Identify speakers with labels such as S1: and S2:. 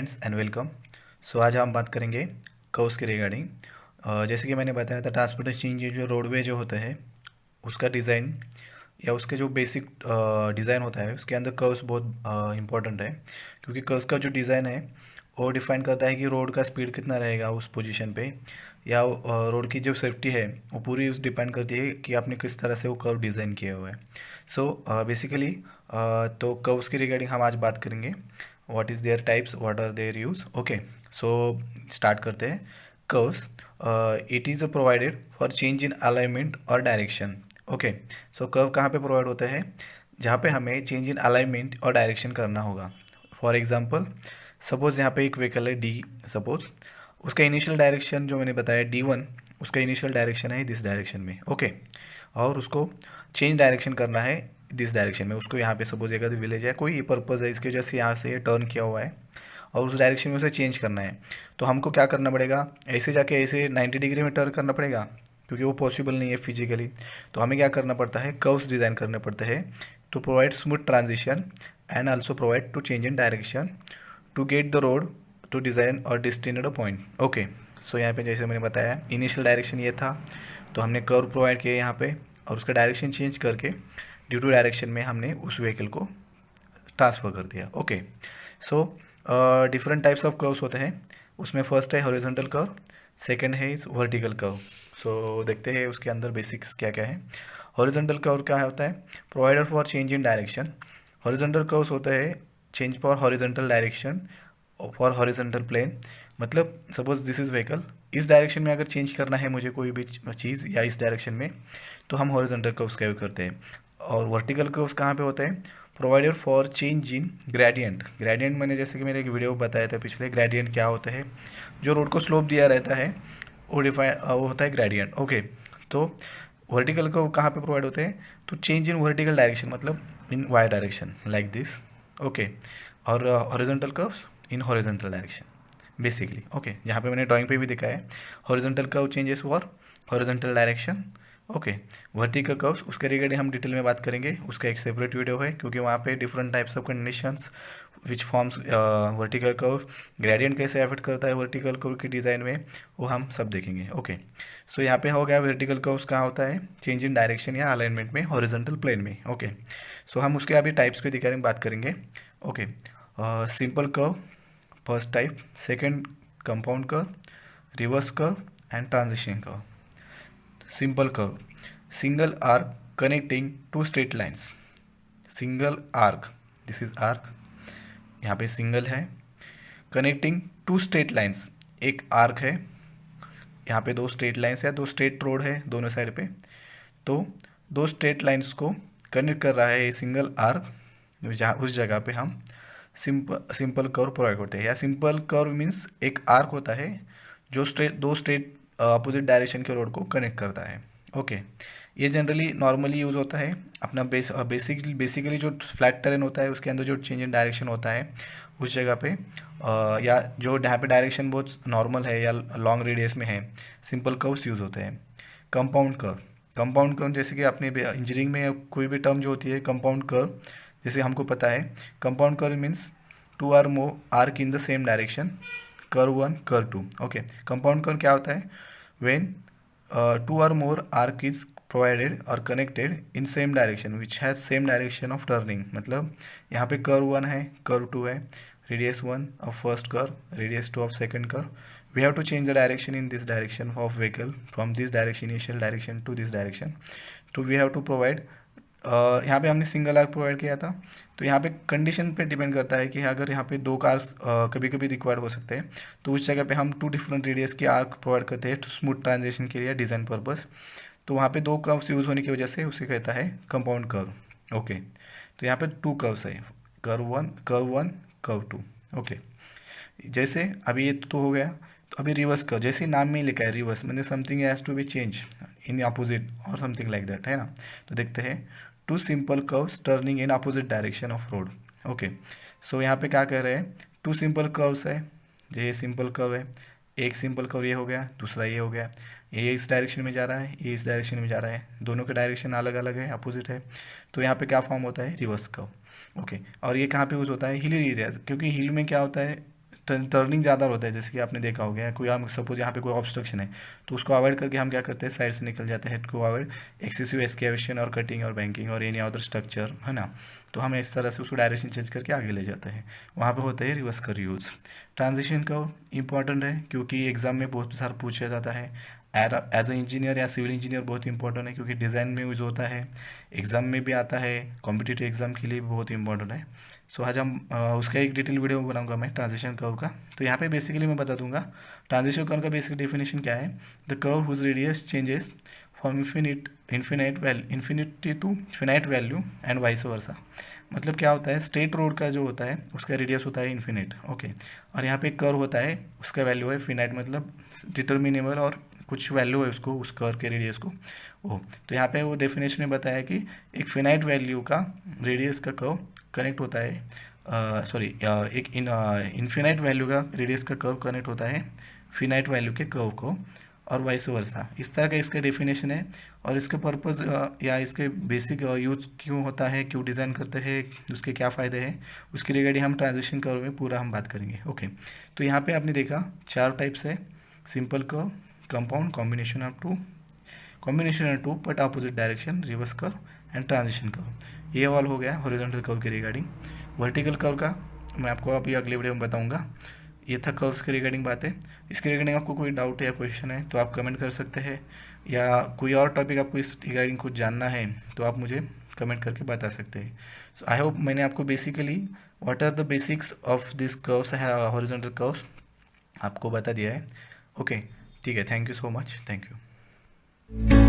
S1: Friends and welcome. सो आज हम बात करेंगे कर्व्स के रिगार्डिंग। जैसे कि मैंने बताया था, ट्रांसपोर्टेशन जो रोडवे जो होता है उसका डिज़ाइन या उसके जो बेसिक डिज़ाइन होता है उसके अंदर कर्व्स बहुत इंपॉर्टेंट है, क्योंकि कर्व्स का जो डिज़ाइन है वो डिफाइन करता है कि रोड का स्पीड कितना रहेगा उस पोजीशन पे, या रोड की जो सेफ्टी है वो पूरी उस डिपेंड करती है कि आपने किस तरह से वो कर्व डिज़ाइन किया हुआ है। सो बेसिकली तो कर्व्स के रिगार्डिंग हम आज बात करेंगे। What is there types, what are there use. Okay, so start करते हैं। Curves, it is provided for change in alignment और डायरेक्शन। ओके, सो कर्व कहाँ पे प्रोवाइड होता है? जहाँ पे हमें चेंज इन अलाइनमेंट और डायरेक्शन करना होगा। फॉर एग्जांपल, सपोज यहाँ पे एक व्हीकल है डी, सपोज उसका इनिशियल डायरेक्शन जो मैंने बताया D1, उसका इनिशियल डायरेक्शन है दिस डायरेक्शन में। ओके, और उसको चेंज डायरेक्शन करना है दिस डायरेक्शन में। उसको यहाँ पे सपोज एक विलेज है, कोई पर्पज़ है इसकी वजह से यहाँ से टर्न किया हुआ है और उस डायरेक्शन में उसे चेंज करना है। तो हमको क्या करना पड़ेगा? ऐसे जाके ऐसे 90 डिग्री में टर्न करना पड़ेगा, क्योंकि वो पॉसिबल नहीं है फिजिकली। तो हमें क्या करना पड़ता है? कर्व्स डिज़ाइन करने पड़ते हैं to provide smooth transition and also provide to change in direction to get the road to design और डेस्टिनेड पॉइंट। ओके, सो यहाँ पे जैसे मैंने बताया इनिशियल डायरेक्शन ये था, तो हमने कर्व प्रोवाइड किया यहाँ पे और उसका डायरेक्शन चेंज करके ड्यू टू डायरेक्शन में हमने उस व्हीकल को ट्रांसफ़र कर दिया। Okay, so different types of curves होते हैं। उसमें फर्स्ट है हॉरिजॉन्टल कर्व, सेकंड है इज वर्टिकल कर्व। सो देखते हैं उसके अंदर बेसिक्स क्या क्या है। हॉरिजॉन्टल कर्व क्या होता है? Provider for change in direction. Horizontal curves होता है change for horizontal direction for horizontal plane. मतलब सपोज दिस इज़ व्हीकल, इस डायरेक्शन में अगर चेंज करना है मुझे कोई भी चीज़ या इस डायरेक्शन में, तो हम हॉरिजॉन्टल कर्व्स का यूज करते हैं। और वर्टिकल कर्व्स कहाँ पे होते हैं? Provided for change in gradient. Gradient मैंने जैसे कि मेरे एक वीडियो बताया था पिछले, ग्रेडियंट क्या होता है? जो रोड को स्लोप दिया रहता है वो होता है ग्रेडियंट। ओके, तो वर्टिकल कर्व कहाँ पे प्रोवाइड होते हैं? तो चेंज इन वर्टिकल डायरेक्शन, मतलब in Y direction like this. Okay, और horizontal curves in horizontal direction basically. Okay, यहाँ पे मैंने ड्राइंग पे भी दिखाया है horizontal curve changes for horizontal direction. Okay, vertical curves उसके रिगार्डिंग हम डिटेल में बात करेंगे, उसका एक सेपरेट वीडियो है, क्योंकि वहाँ पे different types of conditions which forms vertical curve, gradient कैसे अफेक्ट करता है वर्टिकल कर्व की डिज़ाइन में, वो हम सब देखेंगे। ओके, सो यहाँ पे हो गया वर्टिकल कर्व्स कहाँ होता है? चेंज इन डायरेक्शन या अलाइनमेंट में हॉरिजॉन्टल प्लेन में। ओके, सो हम उसके अभी टाइप्स पे दिखा बात करेंगे। Okay, simple curve first type, second compound curve, reverse curve and transition curve. Simple curve, single arc connecting two straight lines. Single arc, this is arc, यहाँ पे सिंगल है, कनेक्टिंग टू स्ट्रेट लाइन्स, एक arc है, यहाँ पे दो straight lines है, दो स्ट्रेट रोड है दोनों साइड पे, तो दो स्ट्रेट लाइन्स को कनेक्ट कर रहा है ये सिंगल आर्क, जहाँ उस जगह पे हम सिंपल कर्व प्रोवाइड करते हैं। या सिंपल कर्व मीन्स एक आर्क होता है जो दो स्ट्रेट अपोजिट डायरेक्शन के रोड को कनेक्ट करता है। ओके, ये जनरली नॉर्मली यूज़ होता है अपना बेसिकली जो फ्लैट टेरेन होता है उसके अंदर जो चेंज इन डायरेक्शन होता है उस जगह पे, या जो जहाँ पे डायरेक्शन बहुत नॉर्मल है या लॉन्ग रेडियस में है, सिंपल कर्व्स यूज़ होते हैं। कंपाउंड कर्व, कंपाउंड कर्व जैसे कि आपने इंजीनियरिंग में कोई भी टर्म जो होती है कंपाउंड कर्व, जैसे हमको पता है compound curve means two or more arc in the same direction, curve one curve two. Okay, compound curve क्या होता है? When two or more arc is provided और connected in same direction which has same direction of turning. मतलब यहाँ पे curve one है, curve two है, radius one of first curve, radius two of second curve, we have to change the direction in this direction of vehicle from this direction, initial direction to this direction, तो we have to provide यहाँ पे हमने single arc provide किया था। तो यहाँ पे condition पे डिपेंड करता है कि अगर यहाँ पे दो कार्स कभी कभी रिक्वायर्ड हो सकते हैं, तो उस जगह पे हम टू डिफरेंट रेडियस के आर्क प्रोवाइड करते हैं टू स्मूथ ट्रांजिशन के लिए डिज़ाइन पर्पज़। तो वहाँ पे दो कर्व्स यूज़ होने की वजह से उसे कहता है कंपाउंड कर्व। ओके, तो यहाँ पे टू कर्व्स है, curve one curve two. Okay, जैसे अभी ये तो हो गया, तो अभी रिवर्स कर्व, जैसे नाम में ही लिखा है रिवर्स, मतलब something has to be change in opposite और समथिंग लाइक दैट, है ना। तो देखते हैं two simple curves turning in opposite direction of road. Okay, so यहाँ पे क्या कह रहे हैं? टू सिंपल कर्व्स है, ये सिंपल कर्व है, एक सिंपल कर्व ये हो गया, दूसरा ये हो गया, ये इस डायरेक्शन में जा रहा है, ये इस डायरेक्शन में जा रहा है, दोनों के डायरेक्शन अलग अलग है, अपोजिट है, तो यहाँ पे क्या फॉर्म होता है? Reverse curve. ओके, और ये कहाँ पे यूज़ होता है? हिल एरियाज, क्योंकि हिल में क्या होता है टर्निंग ज़्यादा होता है, जैसे कि आपने देखा हो गया कोई, हम सपोज यहाँ पे कोई ऑब्स्ट्रक्शन है तो उसको अवॉइड करके हम क्या करते हैं, साइड से निकल जाते हैं टू अवॉइड एक्सेसिव एक्सकेवेशन और कटिंग और बैंकिंग और एनी अदर स्ट्रक्चर, है ना। तो हम इस तरह से उसको डायरेक्शन चेंज करके आगे ले जाते हैं। वहाँ पे होता है रिवर्स कर यूज़। ट्रांजिशन कर्व इंपॉर्टेंट है क्योंकि एग्जाम में बहुत सारा पूछा जाता है। एज ए इंजीनियर या सिविल इंजीनियर बहुत इंपॉर्टेंट है क्योंकि डिज़ाइन में यूज़ होता है, एग्ज़ाम में भी आता है, कॉम्पिटिटिव एग्ज़ाम के लिए भी बहुत इंपॉर्टेंट है। सो आज हम उसका एक डिटेल वीडियो बनाऊंगा मैं ट्रांजिशन कर्व का। तो यहाँ पे बेसिकली मैं बता दूंगा ट्रांजिशन कर्व का बेसिक डेफिनेशन क्या है। The curve whose radius changes from infinity to finite value and vice versa. मतलब क्या होता है, स्ट्रेट रोड का जो होता है उसका रेडियस होता है इन्फिनिट, ओके, और यहाँ पे एक कर्व होता है उसका वैल्यू है फिनाइट, मतलब डिटर्मिनेबल और कुछ वैल्यू है उसको, उस कर्व के रेडियस को वो। तो यहाँ पे वो डेफिनेशन में बताया कि एक फिनाइट वैल्यू का रेडियस का कर्व कनेक्ट होता है, एक इनफिनाइट वैल्यू का रेडियस का कर्व कनेक्ट होता है फिनाइट वैल्यू के कर्व को, और वाइस वर्सा। इस तरह का इसका डेफिनेशन है। और इसका पर्पज़ या इसके बेसिक यूज क्यों होता है, क्यों डिज़ाइन करते हैं, उसके क्या फ़ायदे हैं, उसकी रिगार्डिंग हम ट्रांजिशन कर्व में पूरा हम बात करेंगे, ओके। तो यहाँ पे आपने देखा 4 टाइप्स है, simple curve, compound, combination of two but opposite direction, reverse curve and transition curve. ये ऑल हो गया हॉरिजॉन्टल कर्व के रिगार्डिंग। वर्टिकल कर्व का मैं आपको अभी अगले वीडियो में बताऊंगा। ये था कर्व्स के रिगार्डिंग बात है। इसके रिगार्डिंग आपको कोई डाउट है या क्वेश्चन है तो आप कमेंट कर सकते हैं, या कोई और टॉपिक आपको इस रिगार्डिंग कुछ जानना है तो आप मुझे कमेंट करके बता सकते हैं। सो आई होप मैंने आपको basically what are the basics of this curves है हॉरिजॉन्टल कर्व्स आपको बता दिया है, ओके। ठीक है, thank you so much, thank you.